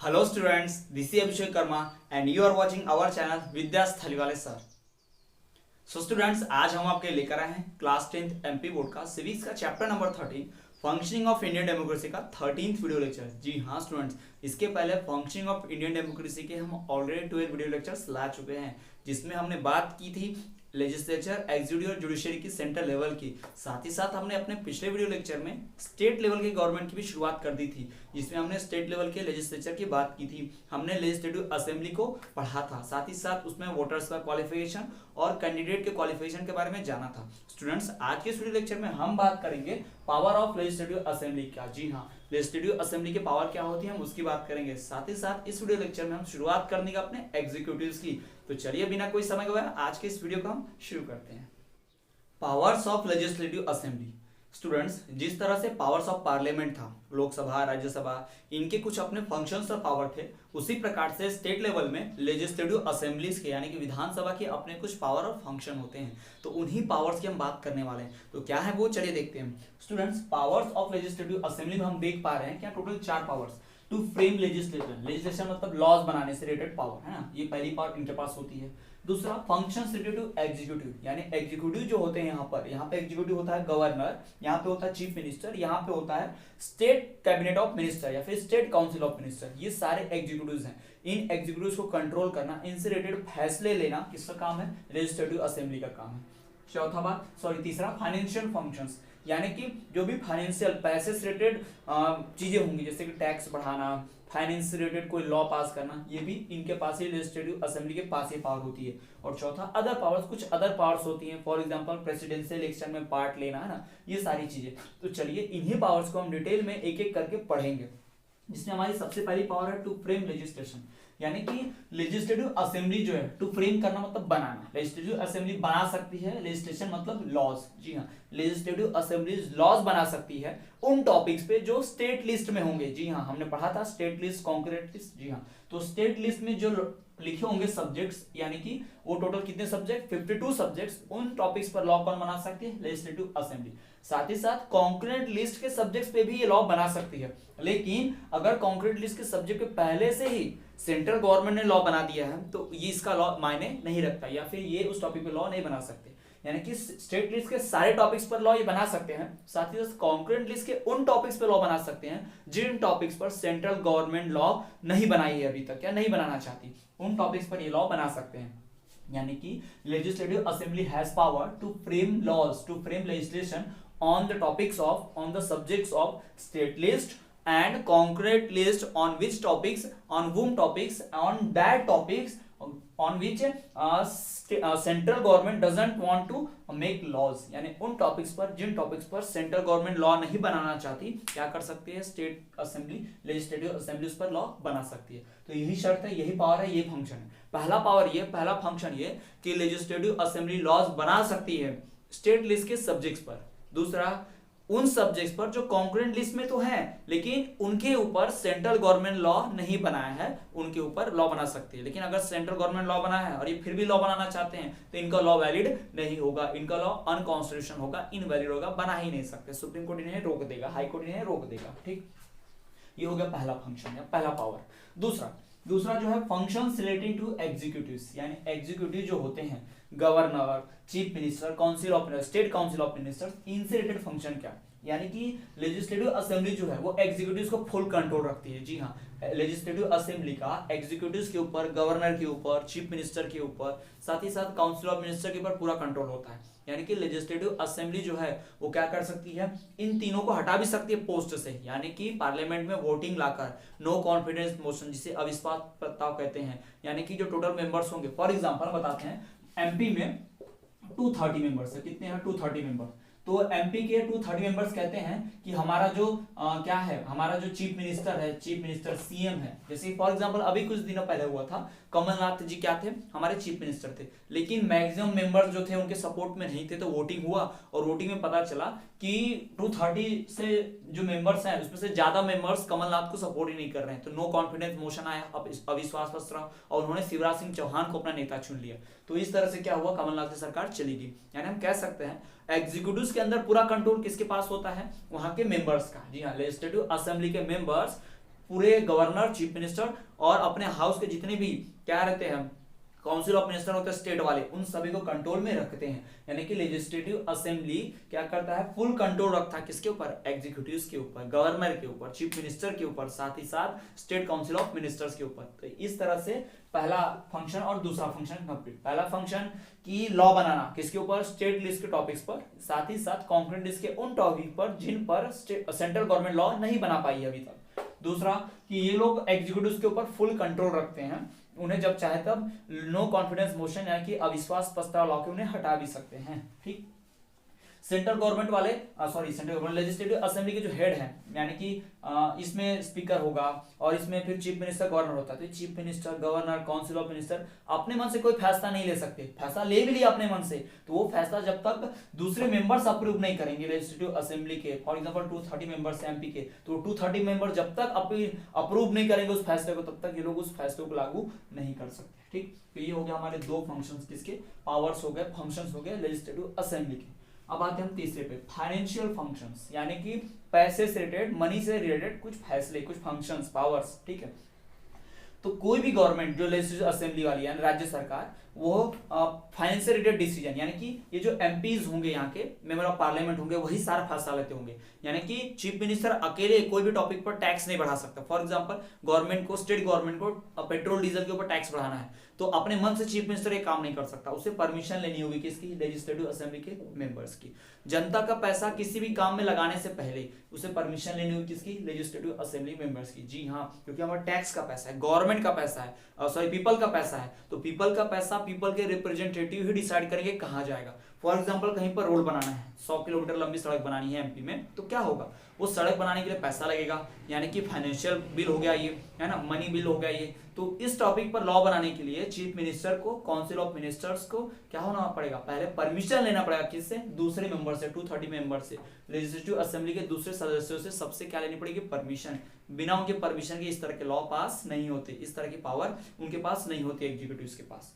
Hello students, this is Abhishek Karma and you are watching our channel विद्यास थलीवाले sir. So students, आज हम आपके लेकर आए हैं क्लास 10th एमपी बोर्ड का सिविक्स का chapter number 13 functioning of Indian democracy का 13th वीडियो लेक्चर। जी हाँ स्टूडेंट्स, इसके पहले फंक्शनिंग ऑफ इंडियन डेमोक्रेसी के हम ऑलरेडी 12 वीडियो लेक्चर्स ला चुके हैं, जिसमें हमने बात की थी लेजिस्लेचर, एग्जीक्यूटिव और जुडिशरी की सेंट्रल लेवल की। साथ ही साथ हमने अपने पिछले वीडियो लेक्चर में स्टेट लेवल की गवर्नमेंट की भी शुरुआत कर दी थी, जिसमें हमने स्टेट लेवल के लेजिस्लेचर की बात की थी। हमने लेजिस्लेटिव असेंबली को पढ़ा था, साथ ही साथ उसमें वोटर्स का क्वालिफिकेशन और कैंडिडेट के क्वालिफिकेशन के बारे में जाना था। स्टूडेंट्स, आज के इस वीडियो लेक्चर में हम बात करेंगे पावर ऑफ लेजिस्लेटिव असेंबली का। जी हाँ, लेजिस्लेटिव असेंबली की पावर क्या होती है हम उसकी बात करेंगे। साथ ही साथ इस वीडियो लेक्चर में हम शुरुआत करने का अपने एग्जीक्यूटिव्स की। तो चलिए बिना कोई समय गवाए आज के इस वीडियो को हम शुरू करते हैं। Powers of legislative assembly. Students, जिस तरह से पावर्स ऑफ पार्लियामेंट था, लोकसभा, राज्यसभा, इनके कुछ अपने फंक्शंस और पावर थे, उसी प्रकार से स्टेट लेवल में लेजिस्लेटिव असेंबलीज के यानी कि विधानसभा के अपने कुछ पावर और फंक्शन होते हैं। तो उन्हीं पावर्स की हम बात करने वाले हैं। तो क्या है वो, चलिए देखते हैं। Students, powers of legislative assembly में हम देख पा रहे हैं क्या total 4 powers. To frame legislation, legislation मतलब लॉज बनाने से रिलेटेड पावर है ना, ये पहली पावर इनके पास होती है। दूसरा, फंक्शंस रिलेटेड टू एग्जीक्यूटिव, यानी एग्जीक्यूटिव जो होते हैं यहाँ पे एग्जीक्यूटिव होता है गवर्नर, यहाँ पे होता है चीफ मिनिस्टर, यहाँ पे होता है स्टेट कैबिनेट ऑफ मिनिस्टर या फिर स्टेट काउंसिल ऑफ मिनिस्टर। ये सारे एग्जीक्यूटिव्स हैं। इन एग्जीक्यूटिव्स को कंट्रोल करना, इनसे रिलेटेड फैसले लेना किसका काम है, लेजिस्लेटिव असेंबली का काम है। तीसरा, फाइनेंशियल फंक्शंस, यानी कि जो भी फाइनेंशियल पैसे से रिलेटेड चीजें होंगी, जैसे कि टैक्स बढ़ाना, फाइनेंस से रिलेटेड कोई लॉ पास करना, ये भी इनके पास ही लेजिस्लेटिव असेंबली के पास ही पावर होती है। और चौथा, अदर पावर्स, कुछ अदर पावर्स होती हैं, फॉर एग्जांपल प्रेसिडेंशियल इलेक्शन में पार्ट लेना है ना, ये सारी चीजें। तो चलिए इन्हीं पावर्स को हम डिटेल में एक एक करके पढ़ेंगे, जिसमें हमारी सबसे पहली पावर है टू फ्रेम लेजिस्लेशन, यानी कि लेजिस्लेटिव असेंबली जो है, टू फ्रेम करना मतलब बनाना। लेजिस्लेटिव असेंबली बना सकती है, लेजिस्लेशन मतलब लॉज। जी हाँ, लेजिस्लेटिव असेंबली लॉज बना सकती है उन टॉपिक्स पे जो स्टेट लिस्ट में होंगे। जी हाँ, हमने पढ़ा था स्टेट लिस्ट, कॉन्करेंट लिस्ट। जी हाँ, तो स्टेट लिस्ट में जो लिखे होंगे सब्जेक्ट्स, यानी कि वो टोटल कितने सब्जेक्ट, 52 सब्जेक्ट्स, उन टॉपिक्स पर लॉ कौन बना सकती है, लेजिस्लेटिव असेंबली। साथ ही साथ कॉन्करेंट लिस्ट के सब्जेक्ट्स पे भी ये लॉ बना सकती है। लेकिन अगर कॉन्करेंट लिस्ट के सब्जेक्ट पे पहले से ही सेंट्रल गवर्नमेंट ने लॉ बना दिया है, तो ये इसका लॉ मायने नहीं रखता, या फिर ये उस टॉपिक पे लॉ नहीं बना सकते। यानी कि स्टेट लिस्ट के सारे टॉपिक्स पर लॉ ये बना सकते हैं, साथ ही साथ कॉन्करेंट लिस्ट के उन टॉपिक्स पर लॉ बना सकते हैं जिन टॉपिक्स पर सेंट्रल गवर्नमेंट लॉ नहीं बनाई है अभी तक, या नहीं बनाना चाहती, उन टॉपिक्स पर ये लॉ बना सकते हैं। यानी कि legislative assembly has power to frame laws, to frame legislation on the topics of, on the subjects of state list and concrete list, on which topics, on whom topics, on that topics on which central government doesn't want to make laws। यानी उन topics पर, जिन topics पर central government law नहीं बनाना चाहती, क्या कर सकती है स्टेट असेंबली, लेजिस्लेटिव असेंबली उस पर लॉ बना सकती है। तो यही शर्त है, यही पावर है, ये फंक्शन है। पहला पावर ये, पहला फंक्शन ये कि लेजिस्लेटिव असेंबली लॉज बना सकती है स्टेट लिस्ट के सब्जेक्ट्स पर। दूसरा, उन सब्जेक्ट्स पर जो कॉन्करेंट लिस्ट में तो हैं, लेकिन उनके ऊपर सेंट्रल गवर्नमेंट लॉ नहीं बनाया है, उनके ऊपर लॉ बना सकती है। लेकिन अगर सेंट्रल गवर्नमेंट लॉ बनाया है और ये फिर भी लॉ बनाना चाहते हैं, तो इनका लॉ वैलिड नहीं होगा, इनका लॉ अनकॉन्स्टिट्यूशनल होगा, इनवैलिड होगा, बना ही नहीं सकते। सुप्रीम कोर्ट इन्हें रोक देगा, हाई कोर्ट इन्हें रोक देगा। ठीक, ये हो गया पहला फंक्शन या पहला पावर। दूसरा जो है फंक्शंस रिलेटिंग टू एग्जीक्यूटिव्स, यानी एग्जीक्यूटिव जो होते हैं governor, chief minister, council of minister, state council of ministers, इनसे रिलेटेड फंक्शन क्या, यानी कि लेजिस्लेटिव असेंबली जो है वो एग्जीक्यूटिव्स को फुल कंट्रोल रखती है। जी हाँ, लेजिस्लेटिव असेंबली का एग्जीक्यूटिव्स के ऊपर, गवर्नर के ऊपर, चीफ मिनिस्टर के ऊपर, साथ ही साथ काउंसिल ऑफ मिनिस्टर के ऊपर पूरा कंट्रोल होता है। यानी कि लेजिस्लेटिव असेंबली जो है वो क्या कर सकती है, इन तीनों को हटा भी सकती है पोस्ट से, यानी कि पार्लियामेंट में वोटिंग लाकर नो कॉन्फिडेंस मोशन, जिसे अविश्वास प्रस्ताव कहते हैं, यानी कि जो टोटल मेंबर्स होंगे, फॉर एग्जांपल बताते हैं, एमपी में 230 मेंबर्स है, कितने हैं 230 मेंबर्स। तो एमपी के 230 मेंबर्स कहते हैं कि हमारा जो क्या है, हमारा जो चीफ मिनिस्टर है, चीफ मिनिस्टर सीएम है, जैसे फॉर एग्जांपल अभी कुछ दिनों पहले हुआ था, कमलनाथ जी क्या थे, हमारे चीफ मिनिस्टर थे, लेकिन मैक्सिमम मेंबर्स जो थे उनके सपोर्ट में नहीं थे, तो वोटिंग हुआ और वोटिंग में पता चला कि 230 से जो मेंबर्स हैं उसमें से ज्यादा मेंबर्स कमलनाथ को सपोर्ट ही नहीं कर रहे हैं। तो नो कॉन्फिडेंस मोशन आया, अविश्वास प्रस्ताव, और उन्होंने शिवराज सिंह चौहान को अपना नेता चुन लिया। तो इस तरह से क्या हुआ, कमलनाथ की सरकार चली गई। यानी हम कह सकते हैं एग्जीक्यूटिव्स के अंदर पूरा कंट्रोल किसके पास होता है, वहां के मेंबर्स का। जी हाँ, लेजिस्लेटिव असेंबली के मेंबर्स पूरे गवर्नर, चीफ मिनिस्टर और अपने हाउस के जितने भी क्या रहते हैं काउंसिल ऑफ मिनिस्टर होते हैं स्टेट वाले, उन सभी को कंट्रोल में रखते हैं। यानी कि लेजिस्लेटिव असेंबली क्या करता है, फुल कंट्रोल रखता है किसके ऊपर, एग्जीक्यूटिव के ऊपर, गवर्नर के ऊपर, चीफ मिनिस्टर के ऊपर, साथ ही साथ स्टेट काउंसिल ऑफ मिनिस्टर्स के ऊपर। तो इस तरह से पहला फंक्शन और दूसरा फंक्शन कंप्लीट। पहला फंक्शन की लॉ बनाना किसके ऊपर, स्टेट लिस्ट के टॉपिक्स पर, साथ ही साथ कॉन्करेंट लिस्ट के उन टॉपिक पर जिन पर सेंट्रल गवर्नमेंट लॉ नहीं बना पाई है अभी तक। दूसरा कि ये लोग एग्जीक्यूटिव के ऊपर फुल कंट्रोल रखते हैं, उन्हें जब चाहे तब नो कॉन्फिडेंस मोशन यानी कि अविश्वास प्रस्ताव ला के उन्हें हटा भी सकते हैं। ठीक, सेंट्रल गवर्नमेंट वाले सेंट्रल गवर्नमेंट लेजिस्लेटिव असेंबली के जो हेड हैं, यानी कि इसमें स्पीकर होगा और इसमें फिर चीफ मिनिस्टर गवर्नर होता है। तो chief minister, governor, council of minister अपने मन से कोई फैसला नहीं ले सकते। फैसला ले भी लिया अपने मन से तो वो फैसला जब तक दूसरे मेंबर्स अप्रूव नहीं करेंगे लेजिस्लेटिव असेंबली के, फॉर एग्जांपल 230 मेंबर्स एमपी के, तो 230 मेंबर जब तक अप्रूव नहीं करेंगे उस फैसले को, तब तक ये लोग उस फैसले को लागू नहीं कर सकते। ठीक, तो ये हो गया हमारे दो फंक्शंस, किसके, पावर्स हो गए, फंक्शंस हो गए लेजिस्लेटिव असेंबली के। अब आते हैं हम तीसरे पे, फाइनेंशियल फंक्शंस, यानी कि पैसे से रिलेटेड, मनी से रिलेटेड कुछ फैसले, कुछ फंक्शंस, पावर्स। ठीक है, तो कोई भी गवर्नमेंट जो लेजिस्लेटिव असेंबली वाली यानी राज्य सरकार, वो फाइनेंस से रिलेटेड डिसीजन, यानी कि ये जो एमपीज होंगे, यहाँ के मेंबर ऑफ पार्लियामेंट होंगे, वही सारा फैसला लेते होंगे। यानी कि चीफ मिनिस्टर अकेले कोई भी टॉपिक पर टैक्स नहीं बढ़ा सकता। फॉर एग्जांपल गवर्नमेंट को, स्टेट गवर्नमेंट को पेट्रोल डीजल के ऊपर टैक्स बढ़ाना है, तो अपने मन से चीफ मिनिस्टर ये काम नहीं कर सकता, उसे परमिशन लेनी होगी किसकी, लेजिस्लेटिव असेंबली के मेंबर्स की। जनता का पैसा किसी भी काम में लगाने से पहले उसे परमिशन लेनी होगी किसकी, लेजिस्लेटिव असेंबली मेंबर्स की। जी हाँ, क्योंकि हमारा टैक्स का पैसा है, गवर्नमेंट का पैसा है, पीपल का पैसा है, तो पीपल का पैसा पीपल के रिप्रेजेंटेटिव ही डिसाइड करेंगे कहाँ जाएगा। फॉर एग्जांपल कहीं पर रोड बनाना है, 100 किलोमीटर लंबी सड़क बनानी है एमपी में, तो क्या होगा, वो सड़क बनाने के लिए पैसा लगेगा, यानी कि फाइनेंशियल बिल हो गया ये, है ना, मनी बिल हो गया ये। तो इस टॉपिक पर लॉ बनाने के लिए चीफ मिनिस्टर को, काउंसिल ऑफ मिनिस्टर्स को क्या होना पड़ेगा, पहले परमिशन लेना पड़ेगा किससे, दूसरे मेंबर से, 230 मेंबर से, लेजिस्लेटिव असेंबली के दूसरे सदस्यों से, सबसे क्या लेनी पड़ेगी, परमिशन। बिना उनके परमिशन के इस तरह के लॉ पास नहीं होते, इस तरह की पावर उनके पास नहीं होती एग्जीक्यूटिव के पास।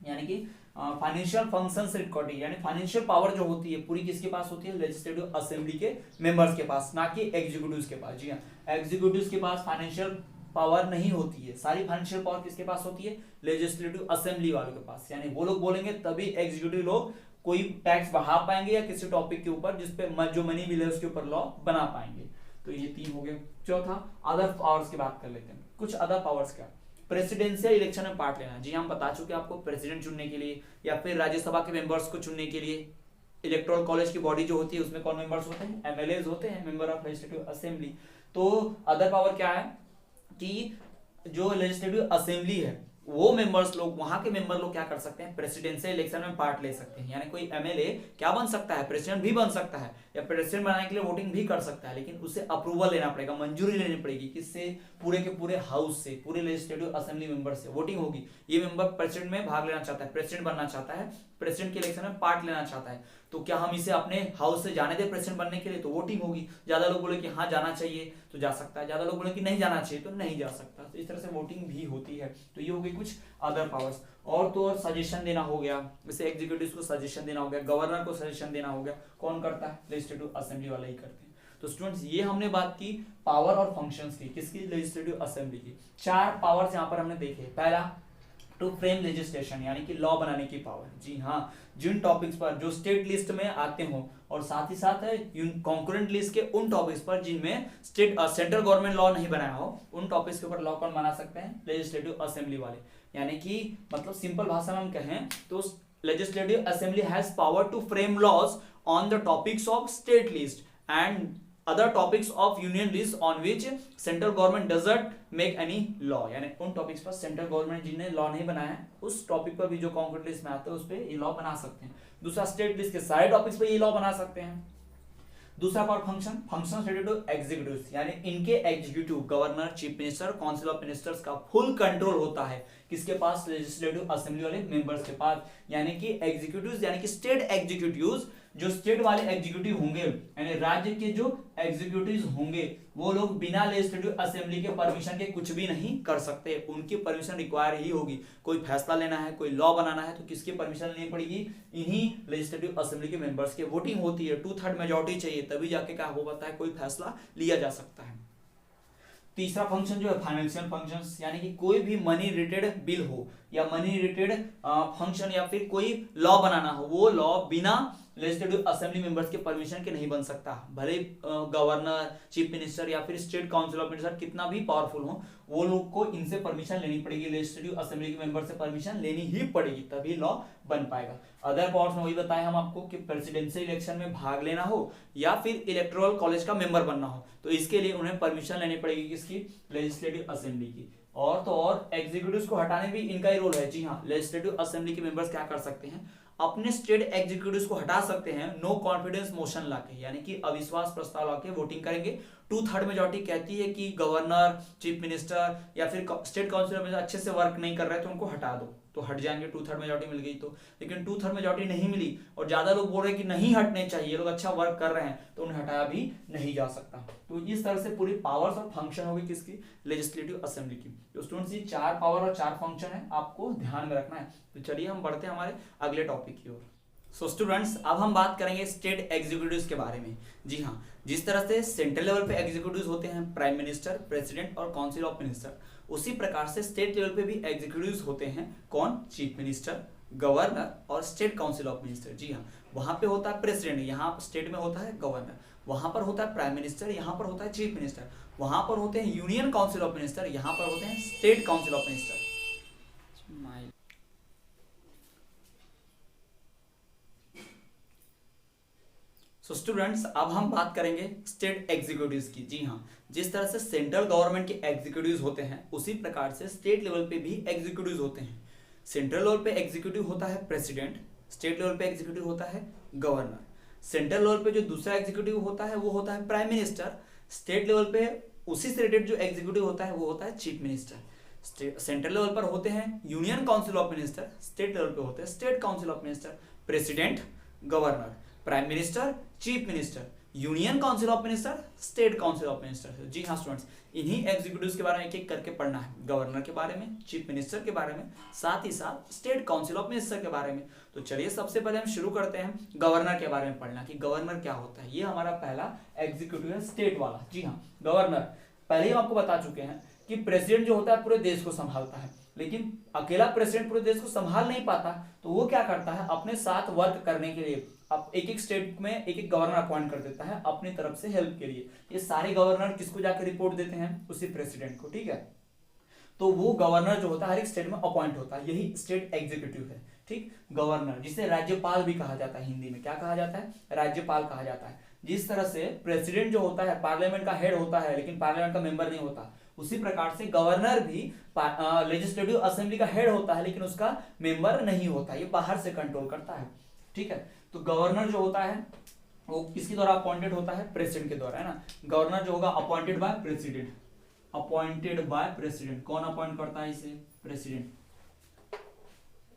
यानी कि फाइनेंशियल फंक्शंस रिकॉर्डिंग, यानी फाइनेंशियल पावर जो होती है पूरी किसके पास होती है, लेजिस्लेटिव असेंबली के मेंबर्स के पास, ना कि एग्जीक्यूटिव्स के पास। जी हाँ, एग्जीक्यूटिव्स के पास फाइनेंशियल पावर नहीं होती है, सारी फाइनेंशियल पावर किसके पास होती है, लेजिस्लेटिव असेंबली वालों के पास। यानी वो लोग बोलेंगे तभी एग्जीक्यूटिव लोग कोई टैक्स बढ़ा पाएंगे या किसी टॉपिक के ऊपर जिसपे जो मनी बिल है उसके ऊपर लॉ बना पाएंगे। तो ये 3 हो गए। चौथा, अदर पावर्स की बात कर लेते हैं। कुछ अदर पावर्स क्या, प्रेसिडेंशियल इलेक्शन में पार्ट लेना। जी हम बता चुके आपको, प्रेसिडेंट चुनने के लिए या फिर राज्यसभा के मेंबर्स को चुनने के लिए इलेक्टोरल कॉलेज की बॉडी जो होती है उसमें कौन मेंबर्स होते हैं, एमएलएज होते हैं, मेंबर ऑफ लेजिस्लेटिव असेंबली। तो अदर पावर क्या है कि जो लेजिस्लेटिव असेंबली है वो मेंबर्स लोग, वहां के मेंबर लोग क्या कर सकते हैं, प्रेसिडेंशियल इलेक्शन में पार्ट ले सकते हैं। यानी कोई एमएलए क्या बन सकता है, प्रेसिडेंट भी बन सकता है या प्रेसिडेंट बनाने के लिए वोटिंग भी कर सकता है, लेकिन उसे अप्रूवल लेना पड़ेगा, मंजूरी लेनी पड़ेगी किससे, पूरे के पूरे हाउस से, पूरे लेजिस्लेटिव असेंबली मेंबर से वोटिंग होगी। ये मेंबर प्रेसिडेंट में भाग लेना चाहता है, प्रेसिडेंट बनना चाहता है, प्रेसिडेंट के इलेक्शन में पार्ट लेना चाहता है, तो क्या हम इसे अपने हाउस से जाने दें प्रेसिडेंट बनने के लिए, तो वोटिंग होगी। ज्यादा लोग बोले कि हाँ जाना चाहिए तो जा सकता है, ज्यादा लोग बोले कि नहीं जाना चाहिए तो नहीं जा सकता। तो इस तरह से वोटिंग भी होती है। तो ये हो गई कुछ अदर पावर्स। और तो और सजेशन देना हो गया, जैसे एग्जीक्यूटिव को सजेशन देना हो गया, गवर्नर को सजेशन देना हो गया, कौन करता है, लेजिस्लेटिव असेंबली वाले ही करते हैं। तो स्टूडेंट्स ये हमने बात की पावर और फंक्शंस की, किसकी, लेजिस्लेटिव असेंबली की। 4 पावर्स यहाँ पर हमने देखे। पहला, टू फ्रेम लेजिस्लेशन, यानी कि लॉ बनाने की पावर। जी हाँ, जिन टॉपिक्स पर जो स्टेट लिस्ट में आते हो और साथ ही साथ है कॉन्करेंट लिस्ट के उन टॉपिक्स पर जिनमें सेंट्रल गवर्नमेंट लॉ नहीं बनाया हो, उन टॉपिक्स के ऊपर लॉ कौन बना सकते हैं, लेजिस्लेटिव असेंबली वाले। यानी कि मतलब सिंपल भाषा में हम कहें तो legislative assembly has power to frame laws on the topics of state list and other topics of union list on which central government doesn't make any law। यानी उन टॉपिक्स पर सेंट्रल गवर्नमेंट जिन्हें law नहीं बनाया है उस topic पर भी जो कॉन्करेंट लिस्ट में आते हैं उस पे ये लॉ बना सकते हैं। दूसरा, स्टेट लिस्ट के सारे टॉपिक्स पे ये लॉ बना सकते हैं। दूसरा part function related to executive, यानी इनके executive, governor, chief minister, council of ministers का फुल कंट्रोल होता है किसके पास, लेजिस्लेटिव असेंबली वाले मेंबर्स के पास। यानी कि एग्जीक्यूटिव्स, यानी कि स्टेट एग्जीक्यूटिव्स, जो स्टेट वाले एग्जीक्यूटिव होंगे यानी राज्य के जो एग्जीक्यूटिव्स होंगे वो लोग बिना लेजिस्लेटिव असेंबली के परमिशन के कुछ भी नहीं कर सकते, उनकी परमिशन रिक्वायर ही होगी। कोई फैसला लेना है, कोई लॉ बनाना है तो किसकी परमिशन लेनी पड़ेगी, इन्हीं लेजिस्लेटिव असेंबली के मेंबर्स के। वोटिंग होती है, 2/3 मेजोरिटी चाहिए तभी जाके क्या हो पाता है, कोई फैसला लिया जा सकता है। तीसरा फंक्शन जो है फाइनेंशियल फंक्शंस, यानी कि कोई भी मनी रिलेटेड बिल हो या मनी रिलेटेड फंक्शन या फिर कोई लॉ बनाना हो, वो लॉ बिना लेजिस्लेटिव असेंबली मेंबर्स के परमिशन के नहीं बन सकता। भले गवर्नर, चीफ मिनिस्टर या फिर स्टेट काउंसिल ऑफ मिनिस्टर कितना भी पावरफुल हो, वो लोग को इनसे परमिशन लेनी पड़ेगी, लेजिस्लेटिव असेंबली के मेंबर से परमिशन लेनी ही पड़ेगी, तभी लॉ बन पाएगा। अदर पावर्स में वही बताया हम आपको कि प्रेसिडेंशियल इलेक्शन में भाग लेना हो या फिर इलेक्टोरल कॉलेज का मेंबर बनना हो, तो इसके लिए उन्हें परमिशन लेनी पड़ेगी किसकी, लेजिस्लेटिव असेंबली की। और तो और एग्जीक्यूटिव्स को हटाने भी इनका ही रोल है। जी हाँ, लेजिस्लेटिव असेंबली के मेंबर्स क्या कर सकते हैं, अपने स्टेट एग्जीक्यूटिव्स को हटा सकते हैं नो कॉन्फिडेंस मोशन लाके, यानी कि अविश्वास प्रस्ताव लाके वोटिंग करेंगे। 2/3 मेजॉरिटी कहती है कि गवर्नर, चीफ मिनिस्टर या फिर स्टेट काउंसिल में अच्छे से वर्क नहीं कर रहे तो उनको हटा दो, तो हट जाएंगे। 2/3 मेजॉरिटी मिल गई तो, लेकिन 2/3 मेजॉरिटी नहीं मिली और ज्यादा लोग बोल रहे हैं कि नहीं हटने चाहिए, ये लोग अच्छा वर्क कर रहे हैं, तो उन्हें हटाया भी नहीं जा सकता। तो इस तरह से पूरी पावर्स और फंक्शन होगी किसकी, लेजिस्लेटिव असेंबली की। तो स्टूडेंट्स, ये 4 पावर और 4 फंक्शन है, आपको ध्यान में रखना है। तो चलिए हम बढ़ते हैं हमारे अगले टॉपिक की ओर। सो स्टूडेंट्स, अब हम बात करेंगे स्टेट एग्जीक्यूटिव्स के बारे में। जी हाँ, जिस तरह से सेंट्रल लेवल पे एग्जीक्यूटिव्स होते हैं प्राइम मिनिस्टर, प्रेसिडेंट और काउंसिल ऑफ मिनिस्टर, उसी प्रकार से स्टेट लेवल पे भी एग्जीक्यूटिव्स होते हैं। कौन, चीफ मिनिस्टर, गवर्नर और स्टेट काउंसिल ऑफ मिनिस्टर। जी हाँ, वहां पे होता है प्रेसिडेंट, यहाँ स्टेट में होता है गवर्नर, वहां पर होता है प्राइम मिनिस्टर, यहाँ पर होता है चीफ मिनिस्टर, वहां पर होते हैं यूनियन काउंसिल ऑफ मिनिस्टर, यहाँ पर होते हैं state council of minister. So students, अब हम बात करेंगे स्टेट एग्जीक्यूटिव्स की। जी हाँ, जिस तरह से सेंट्रल गवर्नमेंट के एग्जीक्यूटिव्स होते हैं, उसी प्रकार से स्टेट लेवल पे भी एग्जीक्यूटिव्स होते हैं। सेंट्रल लेवल पे एग्जीक्यूटिव होता है प्रेसिडेंट, स्टेट लेवल पे एग्जीक्यूटिव होता है गवर्नर। सेंट्रल लेवल पे जो दूसरा एग्जीक्यूटिव होता है वो होता है प्राइम मिनिस्टर। स्टेट लेवल पे उसी से रिलेटेड जो एग्जीक्यूटिव होता है वो होता है चीफ मिनिस्टर। सेंट्रल लेवल पर होते हैं union council of minister, state level पे होते हैं state council of minister, president, governor, prime minister, chief minister, union council of minister, state council of minister. जी हाँ स्टूडेंट्स, इन्हीं एग्जीक्यूटिव्स के बारे में एक एक करके पढ़ना है, गवर्नर के बारे में, चीफ मिनिस्टर के बारे में, साथ ही साथ स्टेट काउंसिल ऑफ मिनिस्टर के बारे में। तो चलिए सबसे पहले हम शुरू करते हैं गवर्नर के बारे में पढ़ना कि गवर्नर क्या होता है। ये हमारा पहला एग्जीक्यूटिव है स्टेट वाला। जी हाँ, गवर्नर पहले ही आपको बता चुके हैं कि प्रेसिडेंट जो होता है पूरे देश को संभालता है, लेकिन अकेला प्रेसिडेंट पूरे देश को संभाल नहीं पाता, तो वो क्या करता है, अपने साथ वर्क करने के लिए अब एक एक स्टेट में एक एक गवर्नर अपॉइंट कर देता है अपनी तरफ से हेल्प के लिए। ये सारे गवर्नर किसको जाकर रिपोर्ट देते हैं, उसी प्रेसिडेंट को। ठीक है, तो वो गवर्नर जो होता है हर एक स्टेट में अपॉइंट होता है, यही स्टेट एग्जीक्यूटिव है। ठीक, गवर्नर जिसे राज्यपाल भी कहा जाता है, हिंदी में क्या कहा जाता है, राज्यपाल कहा जाता है। जिस तरह से प्रेसिडेंट जो होता है पार्लियामेंट का हेड होता है, लेकिन पार्लियामेंट का मेंबर नहीं होता, उसी प्रकार से गवर्नर भी लेजिस्लेटिव असेंबली का हेड होता है, लेकिन उसका मेंबर नहीं होता, ये बाहर से कंट्रोल करता है। ठीक है, तो गवर्नर जो होता है वो किसके द्वारा अपॉइंटेड होता है, प्रेसिडेंट के द्वारा, है ना। गवर्नर जो होगा appointed by president, appointed by president. कौन अपॉइंट करता है इसे, प्रेसिडेंट,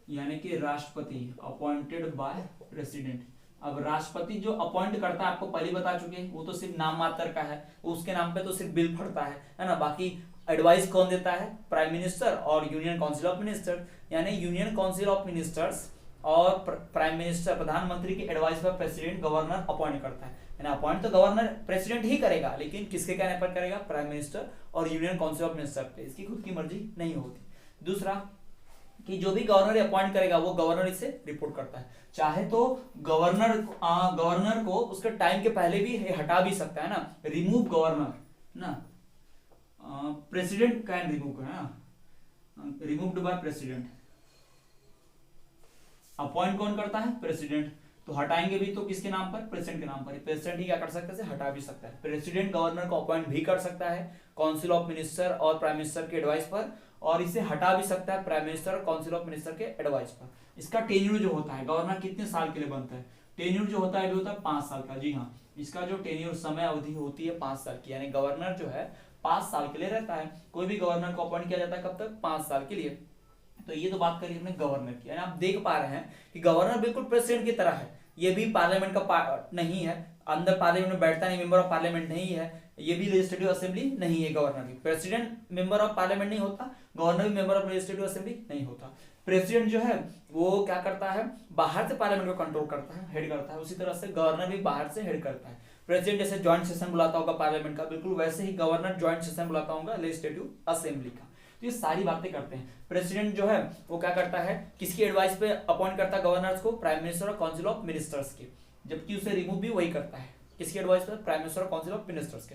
यानी कि राष्ट्रपति, अपॉइंटेड बाय प्रेसिडेंट। अब राष्ट्रपति जो अपॉइंट करता है, आपको पहले बता चुके हैं, वो तो सिर्फ नाम मात्र का है, उसके नाम पे तो सिर्फ बिल फटता है ना। बाकी एडवाइस कौन देता है, प्राइम मिनिस्टर और यूनियन काउंसिल ऑफ मिनिस्टर, यानी यूनियन काउंसिल ऑफ मिनिस्टर्स और प्राइम मिनिस्टर, प्रधानमंत्री की एडवाइस पर प्रेसिडेंट गवर्नर अपॉइंट करता है। अपॉइंट तो गवर्नर प्रेसिडेंट ही करेगा, लेकिन किसके कहने पर करेगा, प्राइम मिनिस्टर और यूनियन काउंसिल ऑफ मिनिस्टर पे, इसकी खुद की मर्जी नहीं होती। दूसरा कि जो भी गवर्नर अपॉइंट करेगा वो गवर्नर इसे रिपोर्ट करता है। चाहे तो गवर्नर को उसके टाइम के पहले भी हटा भी सकता है ना, रिमूव गवर्नर ना, प्रेसिडेंट कैन रिमूव है ना, रिमूव्ड बाय प्रेसिडेंट। अपॉइंट कौन करता है, प्रेसिडेंट, तो हटाएंगे भी तो किसके नाम पर, प्रेसिडेंट के नाम पर। प्रेसिडेंट ही क्या कर सकता है, हटा भी सकता है। प्रेसिडेंट गवर्नर को अपॉइंट भी कर सकता है काउंसिल ऑफ मिनिस्टर और प्राइम मिनिस्टर के एडवाइस पर, और इसे हटा भी सकता है प्राइम मिनिस्टर और काउंसिल ऑफ मिनिस्टर के एडवाइस पर। इसका टेन्यूर जो होता है, गवर्नर कितने साल के लिए बनता है, टेन्यूर जो होता है वो होता है 5 साल का। जी हाँ, इसका जो टेन्यूर समय अवधि होती है 5 साल की, यानी गवर्नर जो है 5 साल के लिए रहता है। कोई भी गवर्नर को अपॉइंट किया जाता है कब तक, 5 साल के लिए। तो ये तो बात करी हमने गवर्नर की, यानी आप देख पा रहे हैं कि गवर्नर बिल्कुल प्रेसिडेंट की तरह है, ये भी पार्लियामेंट का पार्ट नहीं है, अंदर पार्लियामेंट में बैठता नहीं, मेंबर ऑफ पार्लियामेंट नहीं है, ये भी लेजिस्लेटिव असेंबली नहीं है गवर्नर की। प्रेसिडेंट मेंबर ऑफ पार्लियामेंट नहीं होता, गवर्नर भी मेंबर ऑफ लेजिस्लेटिव असेंबली नहीं होता। प्रेसिडेंट जो है वो क्या करता है, बाहर से पार्लियामेंट को कंट्रोल करता है, हेड करता है, उसी तरह से गवर्नर भी बाहर से हेड करता है। प्रेसिडेंट जैसे ज्वाइंट सेशन बुलाता होगा पार्लियामेंट का, बिल्कुल वैसे ही गवर्नर ज्वाइंट सेशन बुलाता होगा लेजिस्लेटिव असेंबली का। तो ये सारी बातें करते हैं। प्रेसिडेंट जो है वो क्या करता है, किसकी एडवाइस पे अपॉइंट करता है गवर्नर्स को, प्राइम मिनिस्टर और काउंसिल ऑफ मिनिस्टर्स के, जबकि उसे रिमूव भी वही करता है, किसकी एडवाइस पे, प्राइम मिनिस्टर और काउंसिल ऑफ मिनिस्टर्स के।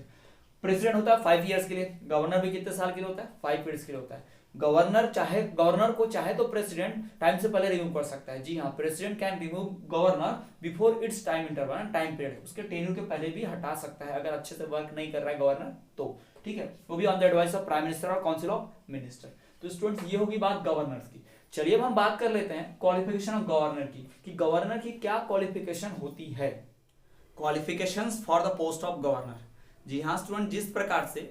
प्रेसिडेंट होता है 5 ईयर्स के लिए, गवर्नर भी कितने साल के लिए होता है, 5 ईयर्स के लिए होता है। गवर्नर को चाहे तो प्रेसिडेंट टाइम से पहले रिमूव कर सकता है। जी हाँ, president can remove governor before it's time interval, time period, उसके टेन्यूर के पहले भी हटा सकता है अगर अच्छे से वर्क नहीं कर रहा है गवर्नर तो, ठीक है, वो भी on the advice of prime minister और काउंसिल ऑफ मिनिस्टर। तो स्टूडेंट्स ये होगी बात गवर्नर्स की। चलिए अब हम बात कर लेते हैं क्वालिफिकेशन ऑफ गवर्नर की, कि गवर्नर की क्या क्वालिफिकेशन होती है। Qualifications for the post of governor. जी हाँ स्टूडेंट, जिस प्रकार से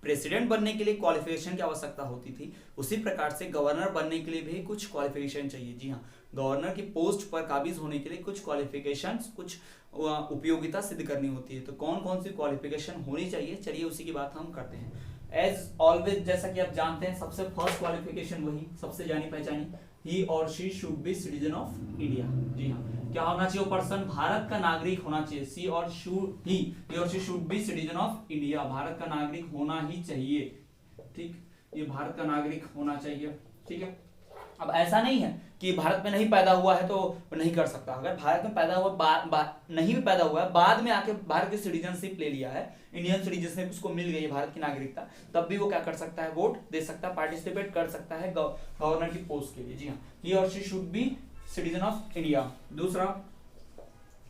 प्रेसिडेंट बनने के लिए क्वालिफिकेशन की आवश्यकता होती थी, उसी प्रकार से गवर्नर बनने के लिए भी कुछ क्वालिफिकेशन चाहिए। जी हाँ, गवर्नर की पोस्ट पर काबिज होने के लिए कुछ क्वालिफिकेशंस, कुछ उपयोगिता सिद्ध करनी होती है। तो कौन कौन सी क्वालिफिकेशन होनी चाहिए, चलिए उसी की बात हम करते हैं। एज ऑलवेज, जैसा कि आप जानते हैं, सबसे फर्स्ट क्वालिफिकेशन वही सबसे जानी पहचानी, ही और she should be citizen of India. जी हाँ, क्या होना चाहिए, वो पर्सन भारत का नागरिक होना चाहिए। सी और ही और she should be citizen of India, Bharat का नागरिक होना ही चाहिए। ठीक, ये भारत का नागरिक होना चाहिए। ठीक है, अब ऐसा नहीं है कि भारत में नहीं पैदा हुआ है तो नहीं कर सकता। अगर भारत में पैदा हुआ, नहीं भी पैदा हुआ है, बाद में आके भारत की सिटीजनशिप ले लिया है, इंडियन सिटीजनशिप उसको मिल गई है भारत की नागरिकता, तब भी वो क्या कर सकता है, वोट दे सकता है, पार्टिसिपेट कर सकता है गवर्नर की पोस्ट के लिए। जी हाँ, ही और she should be citizen of India. दूसरा,